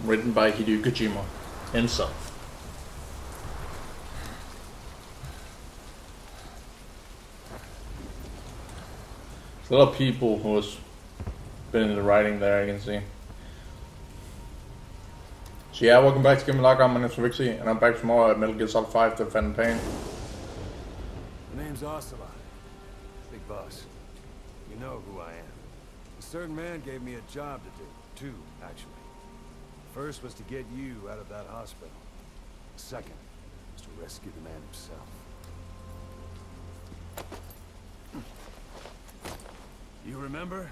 Written by Hideo Kojima himself. There's a lot of people who has been in the writing there, I can see. So yeah, welcome back to Game Lock. My name's Revixy, and I'm back for more Metal Gear Solid 5 to Phantom Pain. My name's Ocelot. Big boss. You know who I am. A certain man gave me a job to do. Two, actually. First was to get you out of that hospital. The second was to rescue the man himself. You remember?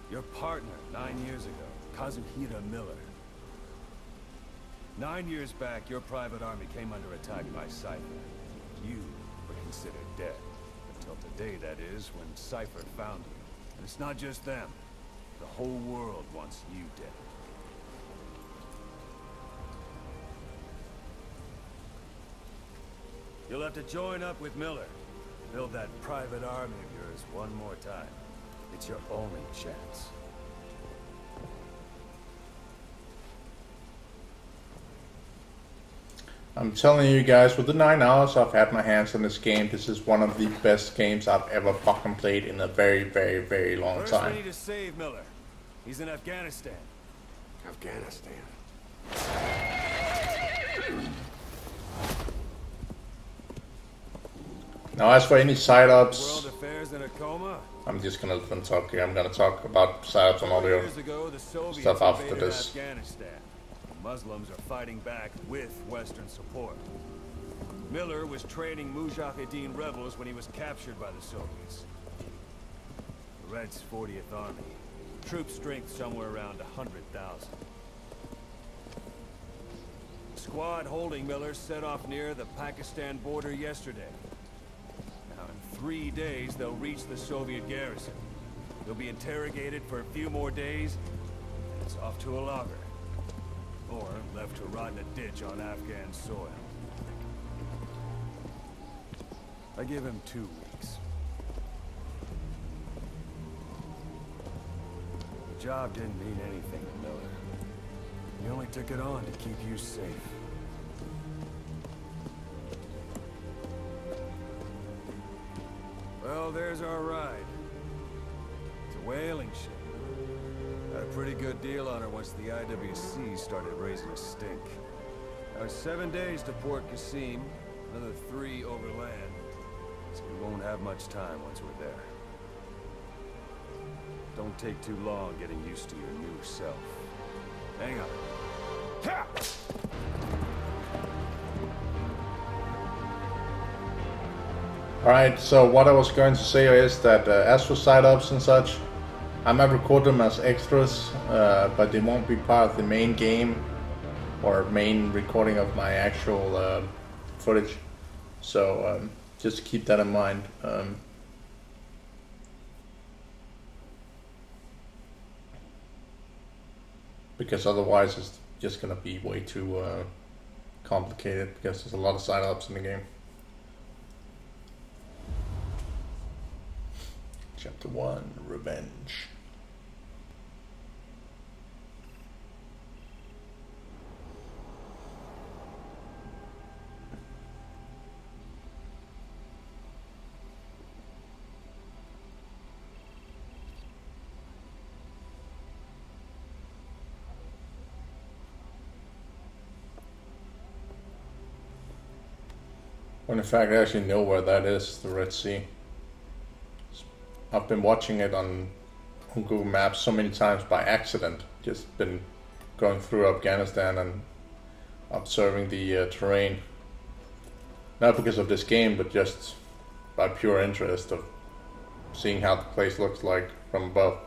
Your partner 9 years ago, Kazuhira Miller. 9 years back, your private army came under attack by Sci-Fi. You were considered dead. Until today, that is, when Cypher found you. And it's not just them. The whole world wants you dead. You'll have to join up with Miller. Build that private army of yours one more time. It's your only chance. I'm telling you guys, with the 9 hours I've had my hands on this game, this is one of the best games I've ever fucking played in a very, very, very long time. First we need to save Miller. He's in Afghanistan. Afghanistan. Now, as for any side-ups, World affairs in a coma. I'm just gonna talk here. I'm gonna talk about side-ups on audio Years ago, the Soviets stuff after invaded this. Afghanistan. The Muslims are fighting back with Western support. Miller was training Mujahideen rebels when he was captured by the Soviets. The Reds' 40th Army. Troop strength somewhere around 100,000. The squad holding Miller set off near the Pakistan border yesterday. Now, in 3 days, they'll reach the Soviet garrison. He'll be interrogated for a few more days, and it's off to a lager. Or left to rot in a ditch on Afghan soil. I give him 2 weeks. The job didn't mean anything to Miller. He only took it on to keep you safe. Well, there's our ride. It's a whaling ship. Had a pretty good deal on her once the IWC started raising a stink. Now it's 7 days to Port Qasim, another 3 overland. So we won't have much time once we're there. Don't take too long getting used to your new self. Hang on. Ha! Alright, so what I was going to say is that as for side-ups and such, I might record them as extras, but they won't be part of the main game or main recording of my actual footage. So just keep that in mind. Because otherwise it's just gonna be way too complicated, because there's a lot of side-ups in the game. Chapter 1, Revenge. When in fact I actually know where that is, the Red Sea. I've been watching it on Google Maps so many times by accident. Just been going through Afghanistan and observing the terrain. Not because of this game, but just by pure interest of seeing how the place looks like from above.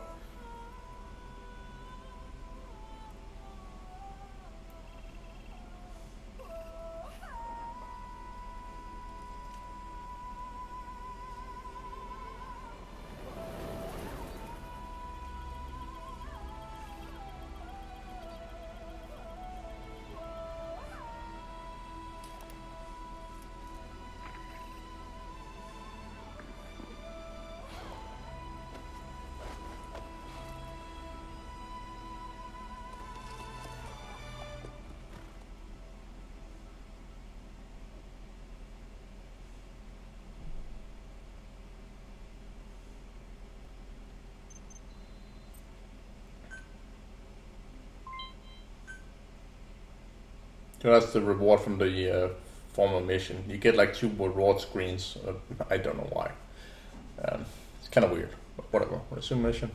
That's the reward from the former mission. You get like 2 reward screens. I don't know why. It's kind of weird, but whatever. Resume mission.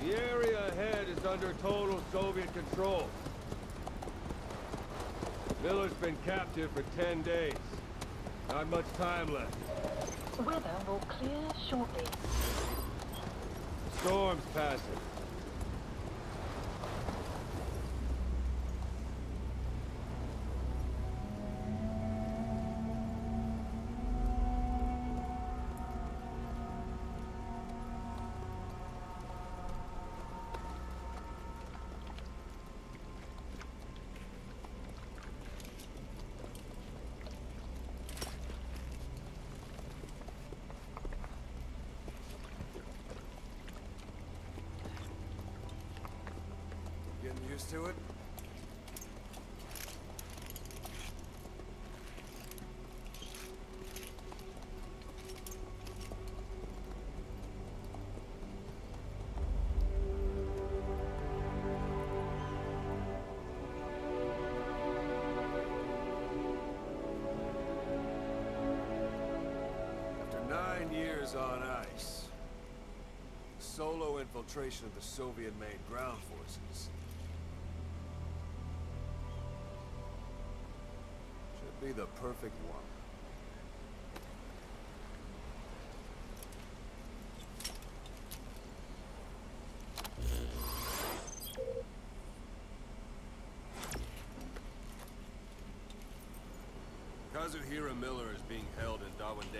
The area ahead is under total Soviet control. Miller's been captive for 10 days. Not much time left. Weather will clear shortly. Storm's passing. Getting used to it? After 9 years on ice, solo infiltration of the Soviet-made ground forces. Should be the perfect one. Kazuhira Miller is being held in Dawandehar to the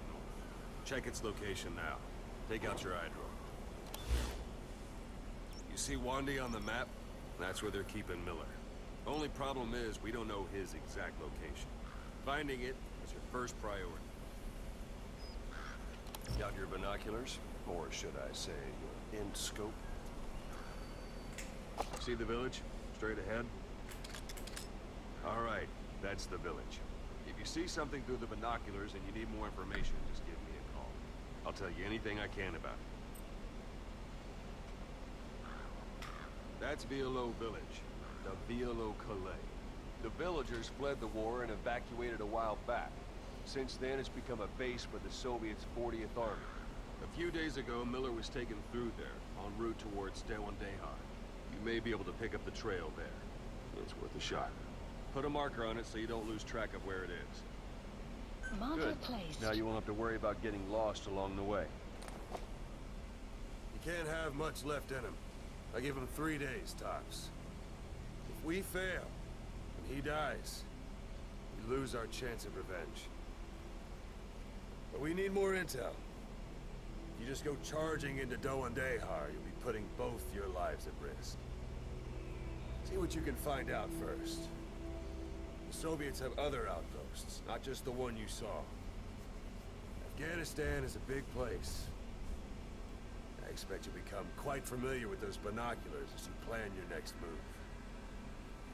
north. Check its location now. Take out your eye drone. You see Wandy on the map? That's where they're keeping Miller. Only problem is, we don't know his exact location. Finding it is your first priority. Got your binoculars? Or should I say, your in-scope? See the village? Straight ahead? Alright, that's the village. If you see something through the binoculars and you need more information, just give me a call. I'll tell you anything I can about it. That's Violo Village. The Violo Calais. The villagers fled the war and evacuated a while back. Since then, it's become a base for the Soviets' 40th Army. A few days ago, Miller was taken through there, en route towards Dawandehar. You may be able to pick up the trail there. It's worth a shot. Put a marker on it so you don't lose track of where it is. Marker Good. placed. Now you won't have to worry about getting lost along the way. You can't have much left in him. I give him 3 days, tops. If we fail, and he dies, we lose our chance of revenge. But we need more intel. If you just go charging into Dawandehar, you'll be putting both your lives at risk. See what you can find out first. The Soviets have other outposts, not just the one you saw. Afghanistan is a big place. I expect you become quite familiar with those binoculars as you plan your next move.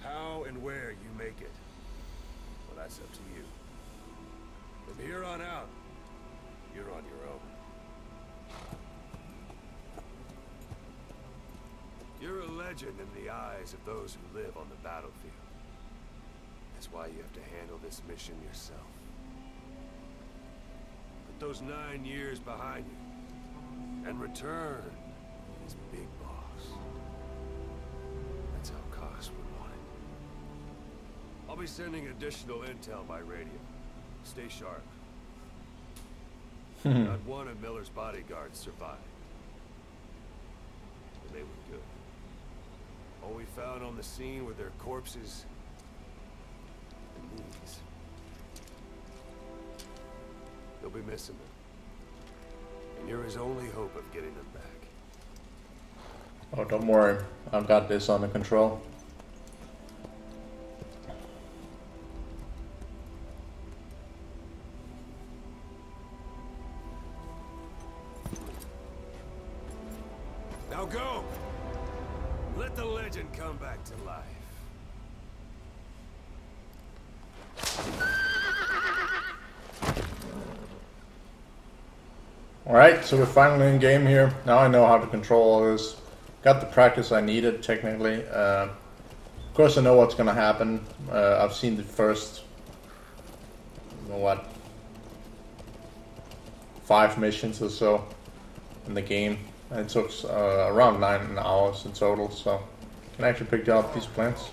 How and where you make it, well, that's up to you. From here on out, you're on your own. You're a legend in the eyes of those who live on the battlefield. That's why you have to handle this mission yourself. Put those 9 years behind you, and return as Big Boss. That's how Koss would want it. I'll be sending additional intel by radio. Stay sharp. Not one of Miller's bodyguards survived. But they were good. All we found on the scene were their corpses and knees. They'll be missing them. And you're his only hope of getting them back. Oh, don't worry. I've got this under control. Now go! Let the legend come back to life. Alright, so we're finally in game here. Now I know how to control all this. Got the practice I needed, technically. Of course I know what's gonna happen. I've seen the first... you know what? 5 missions or so in the game. And it took around 9 hours in total, so... Can I actually pick up these plants?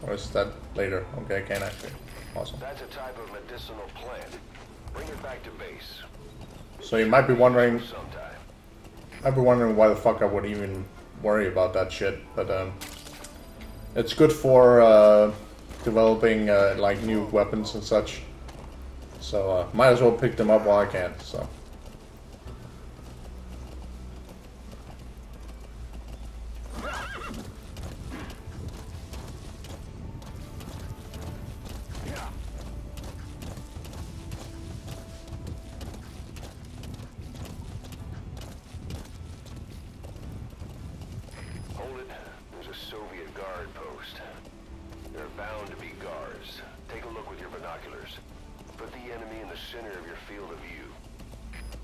Or is that later? Okay, I can actually. Awesome. That's a type of medicinal plant. Bring it back to base. So you might be wondering... Sometime. I've been wondering why the fuck I would even worry about that shit, but it's good for developing like new weapons and such. So might as well pick them up while I can. So.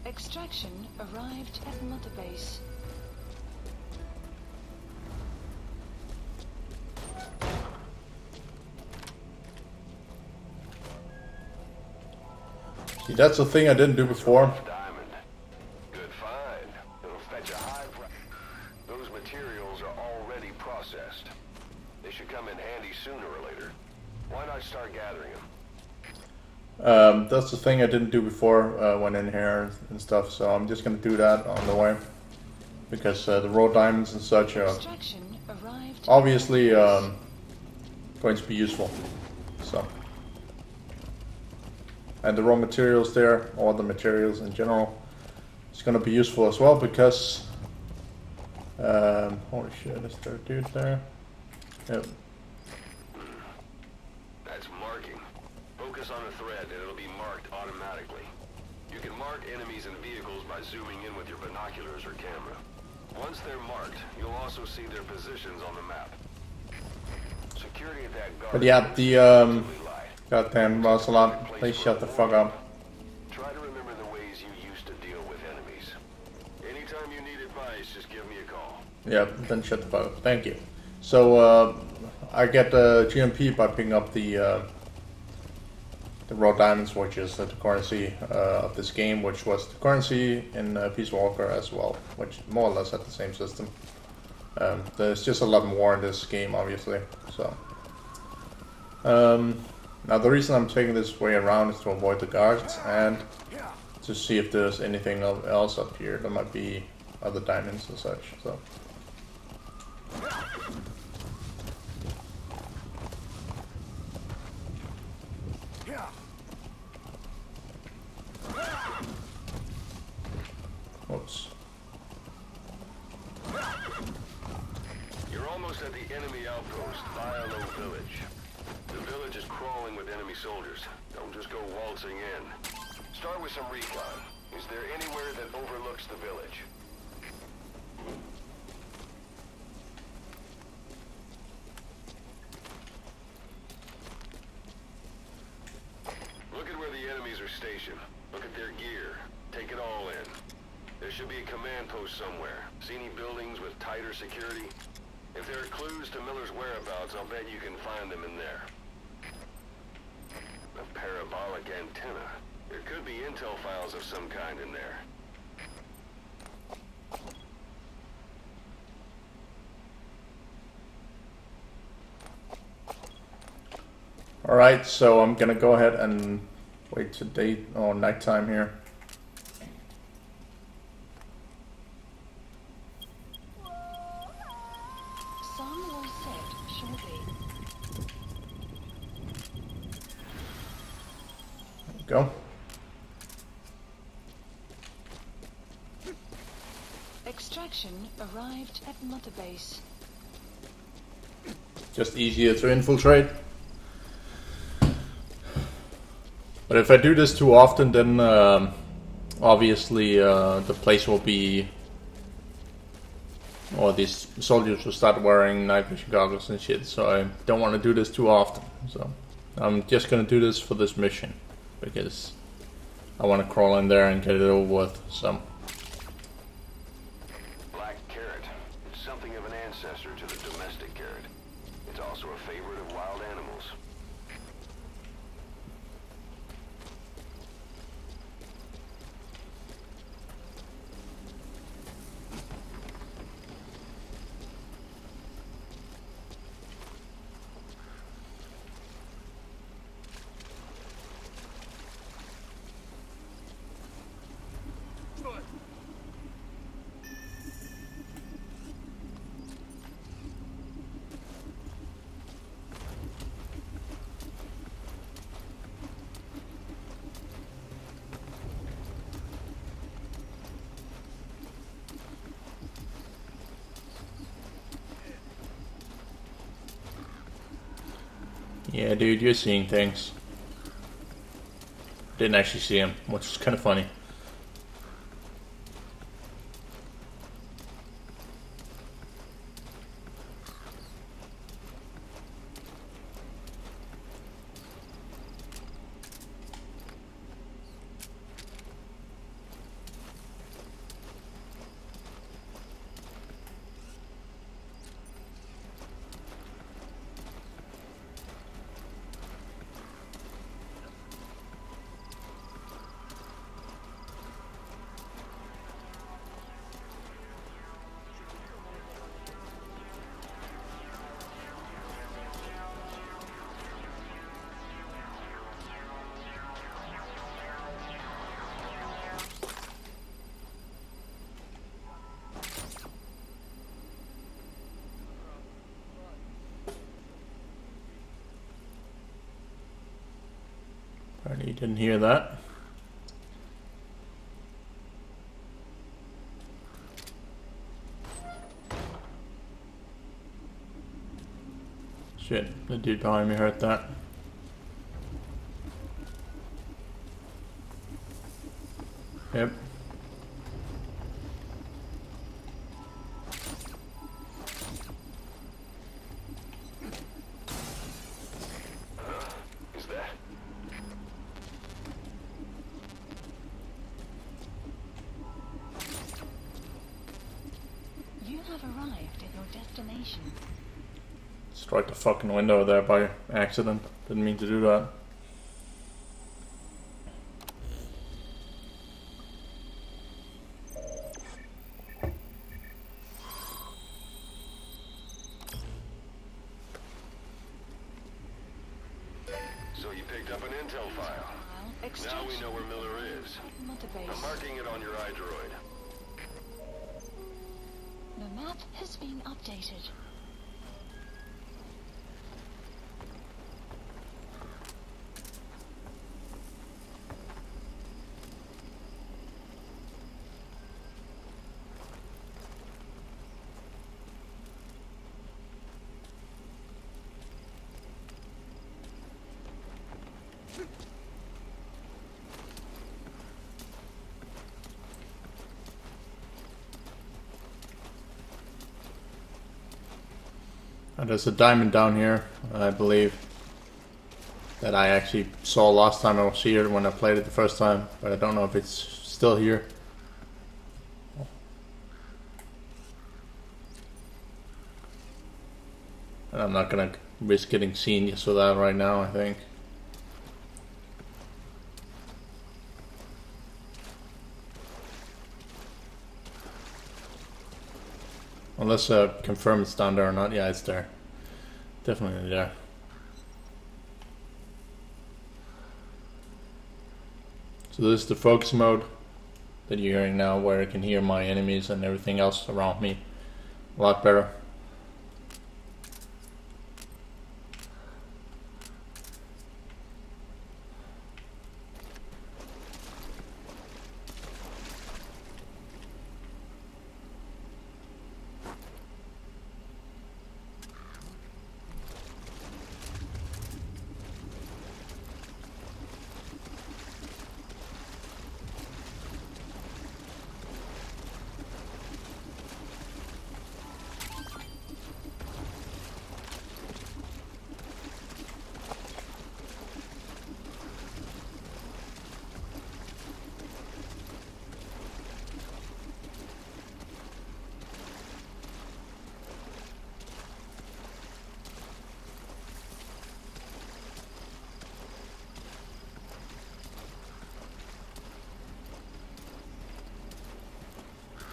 Extraction arrived at Mother Base. See, that's the thing I didn't do before. Diamond. Good find. It'll fetch a high price. Those materials are already processed. They should come in handy sooner or later. Why not start gathering them? That's the thing I didn't do before went in here and stuff, so I'm just gonna do that on the way. Because the raw diamonds and such are obviously going to be useful. So. And the raw materials there, or the materials in general, it's gonna be useful as well because... holy shit, is there a dude there? Yep. That's marking. Focus on a thread and it'll be marked automatically. You can mark enemies and vehicles by zooming in with your binoculars or camera. Once they're marked, you'll also see their positions on the map. Security at that guard. But yeah, the goddamn Rossalot, please shut the fuck up. Try to remember the ways you used to deal with enemies. Anytime you need advice, just give me a call. Yeah, then shut the fuck up. Thank you. So I get the GMP by picking up the raw diamonds, which is the currency of this game, which was the currency in Peace Walker as well, which more or less had the same system. There's just a lot more in this game, obviously. So now the reason I'm taking this way around is to avoid the guards and to see if there's anything else up here. There might be other diamonds and such. So. Oops. You're almost at the enemy outpost, Violo Village. The village is crawling with enemy soldiers. Don't just go waltzing in. Start with some recon. Is there anywhere that overlooks the village? Look at where the enemies are stationed. Look at their gear. Take it all in. There should be a command post somewhere. See any buildings with tighter security? If there are clues to Miller's whereabouts, I'll bet you can find them in there. A parabolic antenna. There could be intel files of some kind in there. Alright, so I'm gonna go ahead and wait to date or nighttime here. Go. Extraction arrived at Mother Base. Just easier to infiltrate. But if I do this too often, then obviously the place will be, or these soldiers will start wearing night vision goggles and shit. So I don't want to do this too often. So I'm just gonna do this for this mission because I want to crawl in there and get it over with. So. Black carrot. It's something of an ancestor to the domestic carrot. It's also a favorite of wild animals. Yeah, dude, you're seeing things. Didn't actually see him, which is kind of funny. Apparently you didn't hear that. Shit, the dude behind me heard that. Yep. Is that? You have arrived at your destination. Strike the fucking window there by accident. Didn't mean to do that. So you picked up an intel file. Now we know where Miller is. Mother I'm Base. marking it on your iDroid. The map has been updated. There's a diamond down here, I believe, that I actually saw last time I was here when I played it the first time, but I don't know if it's still here. And I'm not gonna risk getting seen just for that right now, I think. Unless confirm it's down there or not. Yeah, it's there. Definitely there. So this is the focus mode that you're hearing now, where I can hear my enemies and everything else around me a lot better.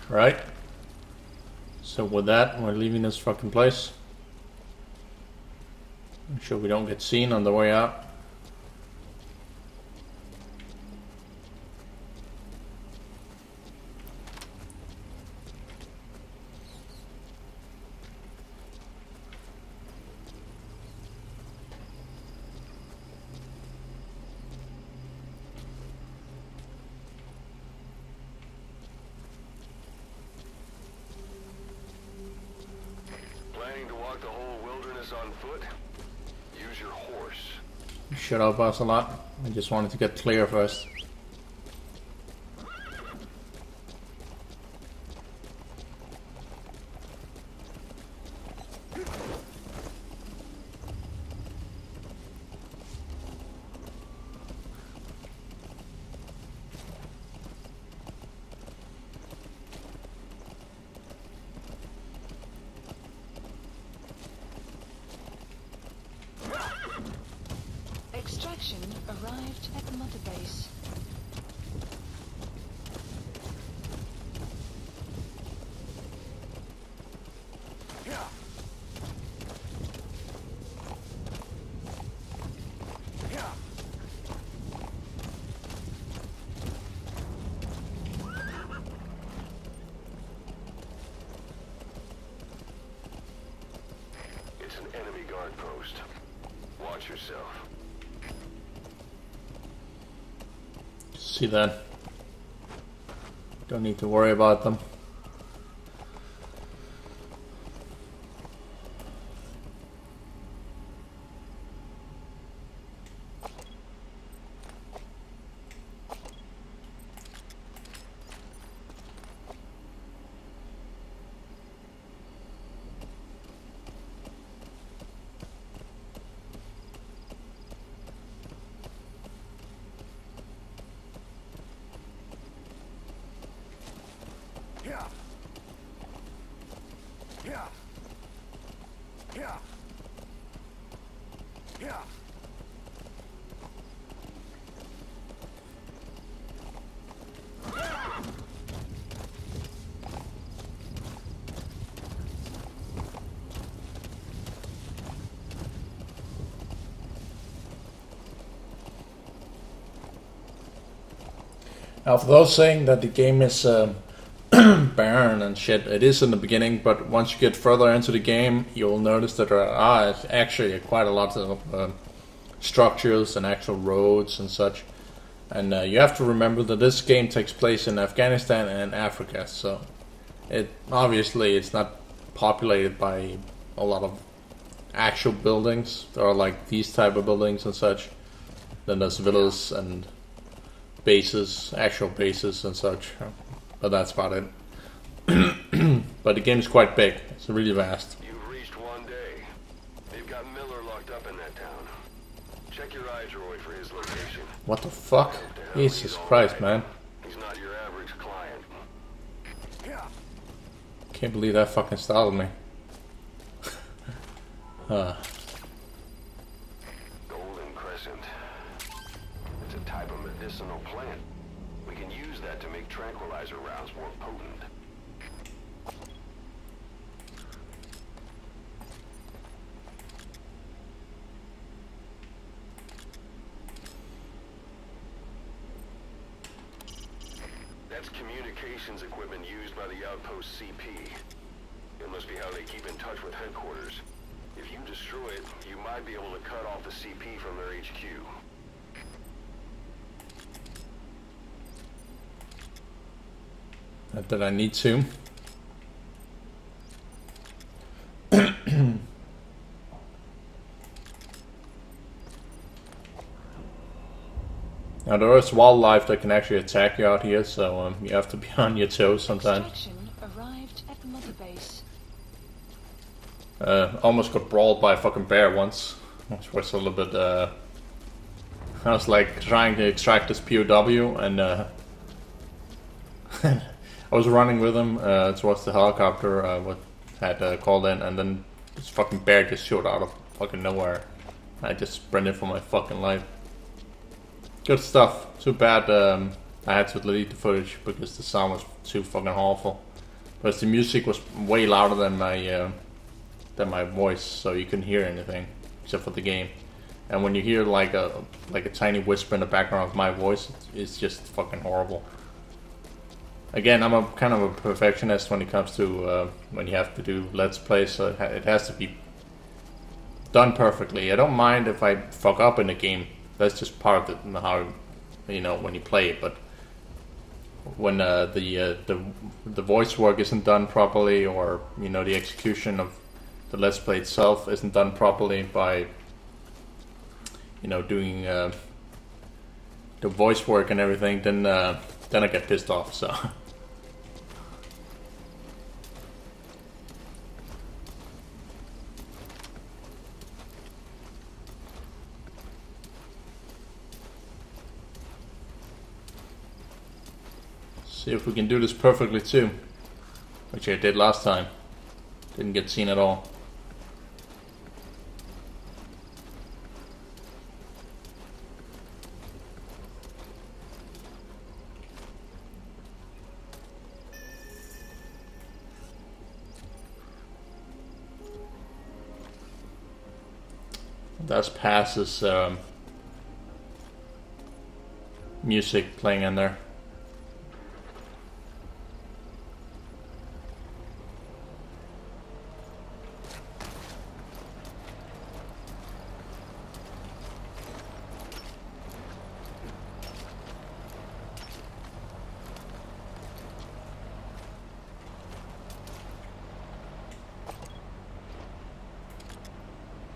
Right. So with that, we're leaving this fucking place. Make sure we don't get seen on the way out. Planning to walk the whole wilderness on foot? Use your horse. Shut up, boss, a lot. I just wanted to get clear first. Extraction arrived at Mother Base. It's an enemy guard post. Watch yourself. See that? Don't need to worry about them. Now, for those saying that the game is barren and shit, it is in the beginning, but once you get further into the game, you'll notice that there are actually quite a lot of structures and actual roads and such. And you have to remember that this game takes place in Afghanistan and Africa, so obviously it's not populated by a lot of actual buildings. There are like these type of buildings and such. Then there's villas and bases, actual bases and such, but that's about it. But the game is quite big. It's really vast. You've reached one day. They've got Miller locked up in that town. Check your eye droid for his location. What the fuck? Jesus Christ, man. He's not your average client. Can't believe that fucking startled me. Golden Crescent. It's a type of medicinal plant. We can use that to make tranquilizer rounds more potent. That's communications equipment used by the outpost CP. It must be how they keep in touch with headquarters. If you destroy it, you might be able to cut off the CP from their HQ. Not that I need to. Now there is wildlife that can actually attack you out here, so you have to be on your toes sometimes. Extraction arrived at Mother Base. Almost got brawled by a fucking bear once, which was a little bit. I was like trying to extract this POW, and I was running with him towards the helicopter. What had called in, and then this fucking bear just showed out of fucking nowhere. I just sprinted for my fucking life. Good stuff. Too bad I had to delete the footage because the sound was too fucking awful. But the music was way louder than my voice, so you couldn't hear anything except for the game. And when you hear like a tiny whisper in the background of my voice, it's just fucking horrible. Again, I'm a kind of a perfectionist when it comes to when you have to do Let's Play, so it has to be done perfectly. I don't mind if I fuck up in a game. That's just part of how, you know, when you play it. But when the voice work isn't done properly, or you know, the execution of the Let's Play itself isn't done properly by, you know, doing the voice work and everything, then I get pissed off. So. See if we can do this perfectly too, which I did last time. Didn't get seen at all. That's Pass's music playing in there.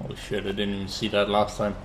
Holy shit, I didn't even see that last time.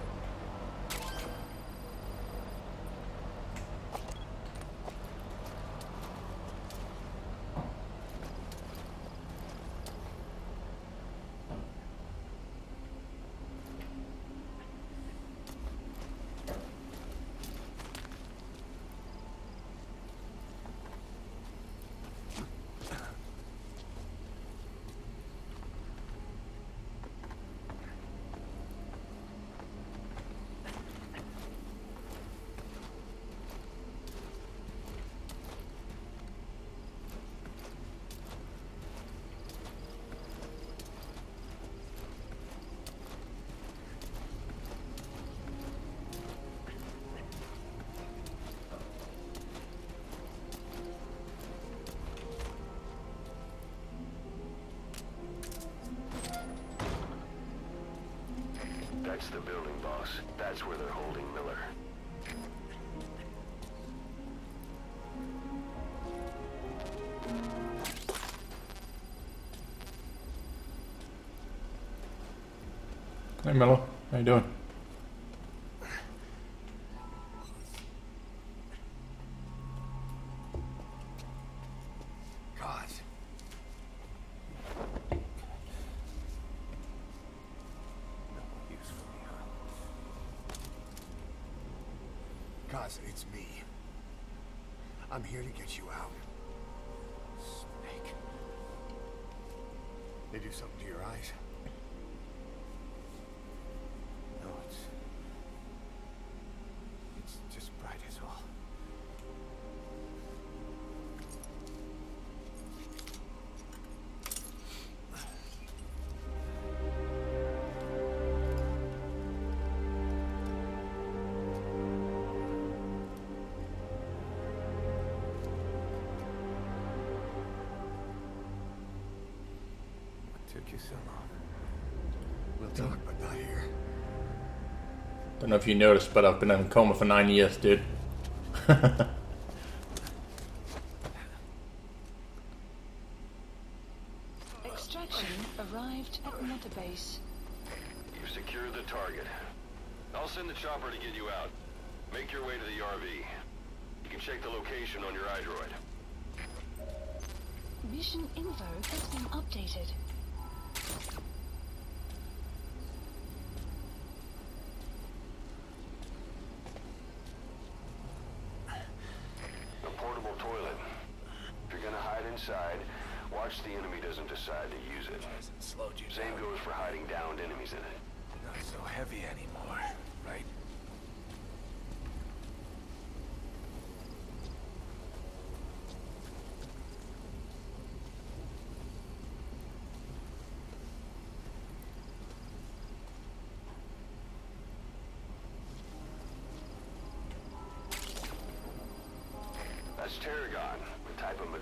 That's the building, boss. That's where they're holding Miller. Hey Miller, how you doing? It's me. I'm here to get you out. Snake. They do something to your eyes? No, it's just bright is all. Took you so long. We'll talk, but not here. Don't know if you noticed, but I've been in a coma for 9 years, dude. Extraction arrived at Mother Base. You've secured the target. I'll send the chopper to get you out. Make your way to the RV. You can check the location on your iDroid. Mission info has been updated. A portable toilet. If you're gonna hide inside, watch the enemy doesn't decide to use it. Same goes for hiding downed enemies in it. Not so heavy anymore, right?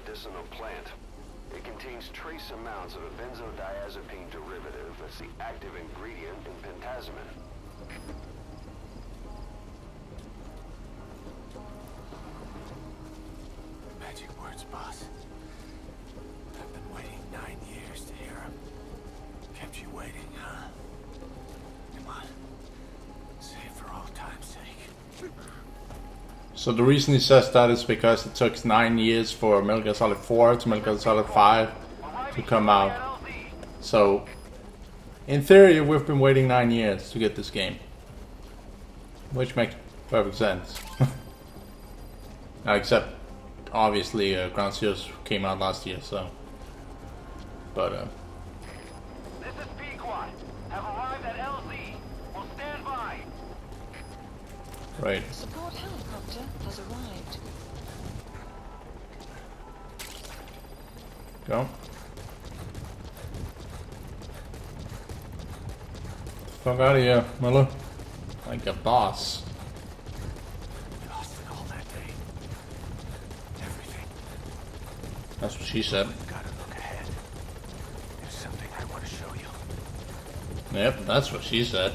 medicinal plant. It contains trace amounts of a benzodiazepine derivative that's the active ingredient in pentazemin. Magic words, boss. I've been waiting 9 years to hear them. Kept you waiting, huh? Come on. Say it for all time's sake. So the reason he says that is because it took 9 years for Metal Gear Solid 4 to Metal Gear Solid 5 to come out. So, in theory, we've been waiting 9 years to get this game. Which makes perfect sense. Except, obviously, Ground Zeroes came out last year, so... But, This is Pequod. Have arrived at LZ. Will stand by. right. Support helicopter has arrived. Go. Fuck out of here, Miller. Like a boss. Lost it all that day. Everything. That's what she said. Gotta look ahead. There's something I want to show you. Yep, that's what she said.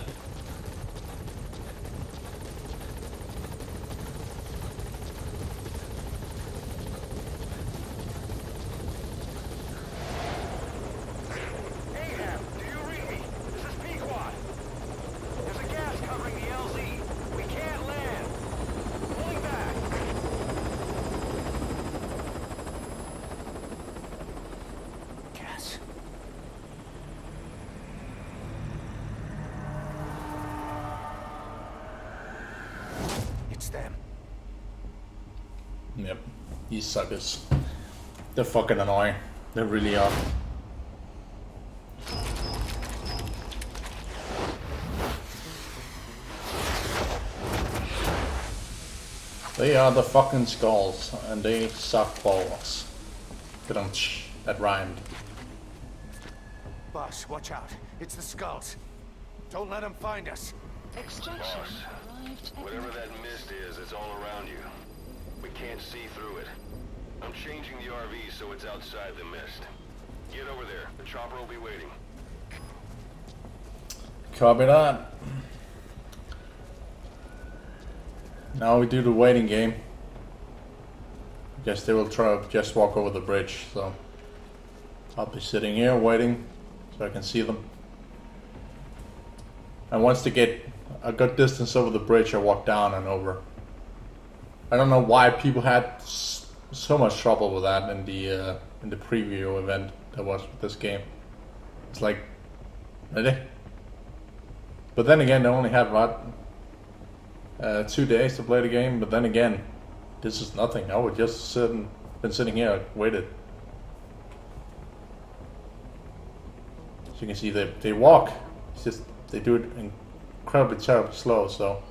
Ahab, do you read me? This is Pequod. There's a gas covering the LZ. We can't land. Pulling back. Gas. It's them. Yep, these suckers. They're fucking annoying. They really are. They are the fucking skulls, and they suck balls. That rhymed. Boss, watch out. It's the skulls. Don't let them find us. Extraction arrived at Whatever that mist is, it's all around you. We can't see through it. I'm changing the RV so it's outside the mist. Get over there. The chopper will be waiting. Copy that. Now we do the waiting game. Guess they will try to just walk over the bridge, so I'll be sitting here waiting so I can see them. And once they get a good distance over the bridge, I walk down and over. I don't know why people had so much trouble with that in the preview event that was with this game. It's like, really? But then again, they only had about 2 days to play the game. But then again, this is nothing. I would just been sitting here, waited. So you can see they walk. It's just they do it incredibly terribly slow. So.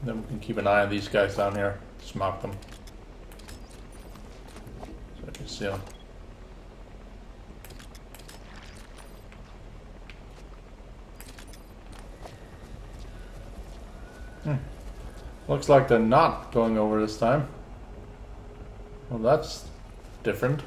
Then we can keep an eye on these guys down here. Just mark them. So I can see them. Looks like they're not going over this time. Well, that's different.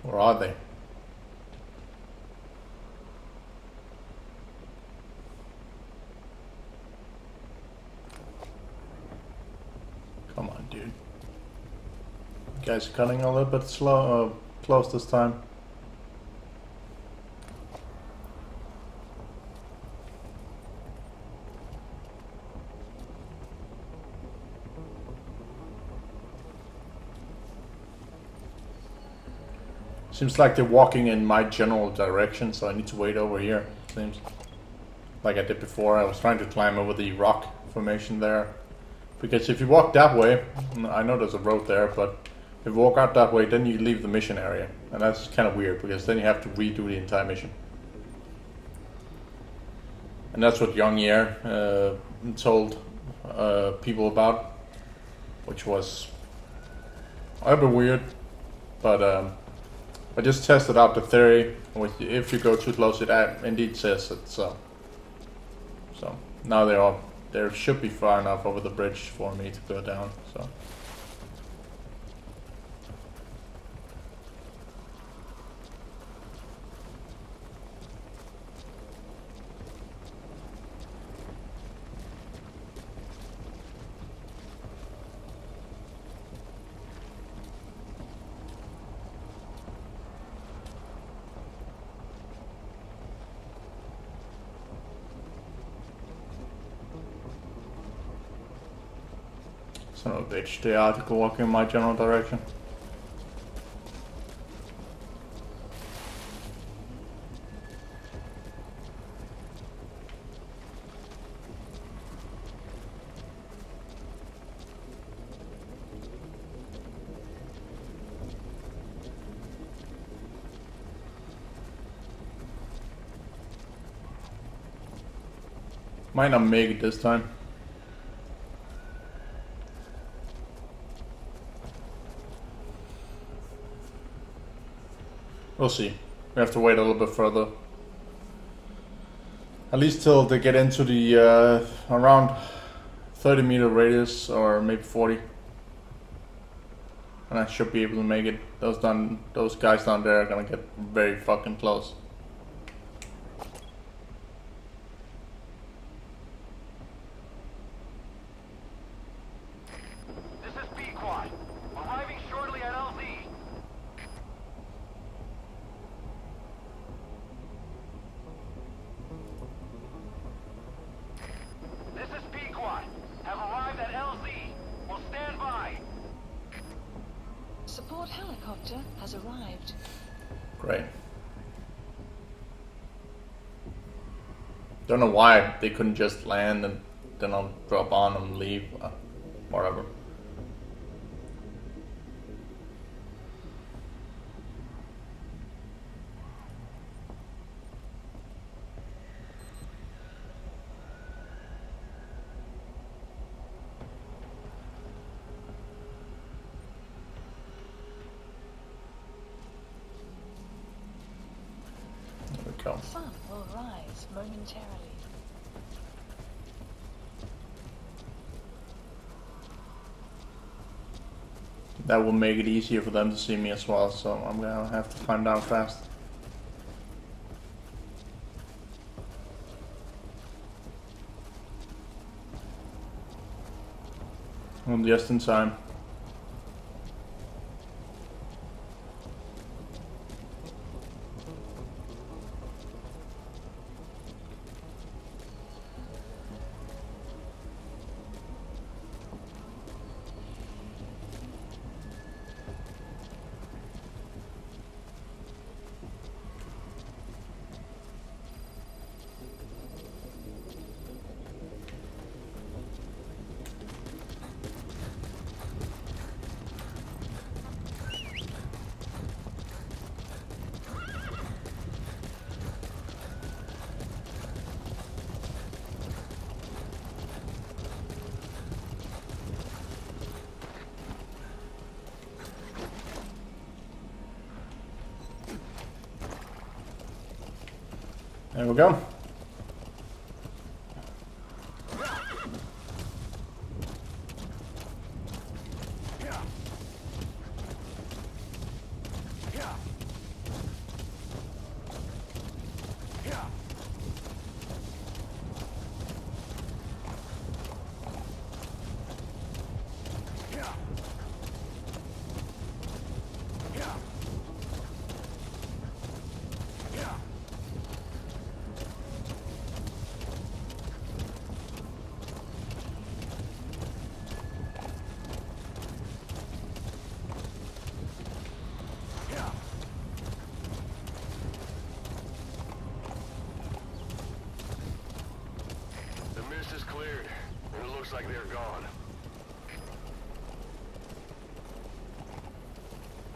Where are they? Come on, dude. You guys are cutting a little bit slow, close this time. Seems like they're walking in my general direction, so I need to wait over here, it seems. Like I did before, I was trying to climb over the rock formation there. Because if you walk that way, I know there's a road there, but if you walk out that way, then you leave the mission area. And that's kind of weird, because then you have to redo the entire mission. And that's what Young Year told people about, which was a bit weird, but I just tested out the theory. If you go too close, it indeed says it. So now they should be far enough over the bridge for me to go down. So. Son of a bitch, the article walking in my general direction. Might not make it this time. We'll see. We have to wait a little bit further. At least till they get into the around 30-meter radius, or maybe 40. And I should be able to make it. Those guys down there are gonna get very fucking close. Support helicopter has arrived. Great. Don't know why they couldn't just land and then I'll drop on and leave. Whatever. The sun will rise momentarily. That will make it easier for them to see me as well, so I'm gonna have to climb down fast. I'm just in time. There we go. Like they're gone.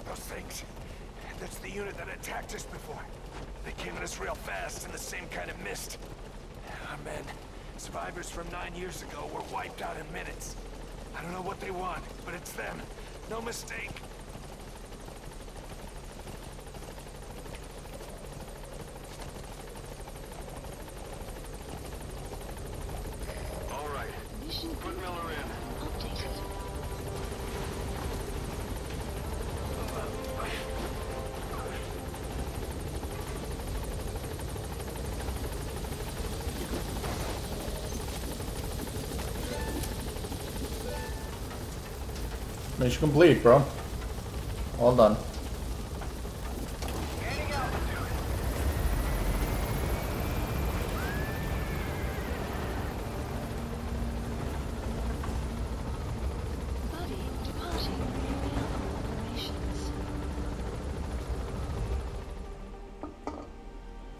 Those things. That's the unit that attacked us before. They came at us real fast in the same kind of mist. Our men Survivors from 9 years ago were wiped out in minutes. I don't know what they want, but it's them. No mistake. All right. Mission Put Miller in. updated. Mission complete, bro. All done. Buddy departing real operations.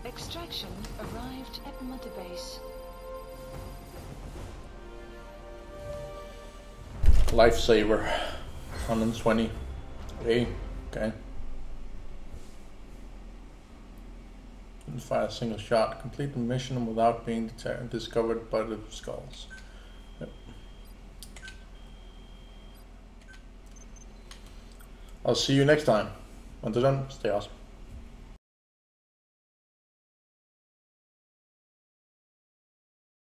Extraction arrived at Mother Base. Lifesaver. 120. Hey, okay. Didn't fire a single shot. Complete the mission without being discovered by the skulls. Yep. I'll see you next time. Until then, stay awesome.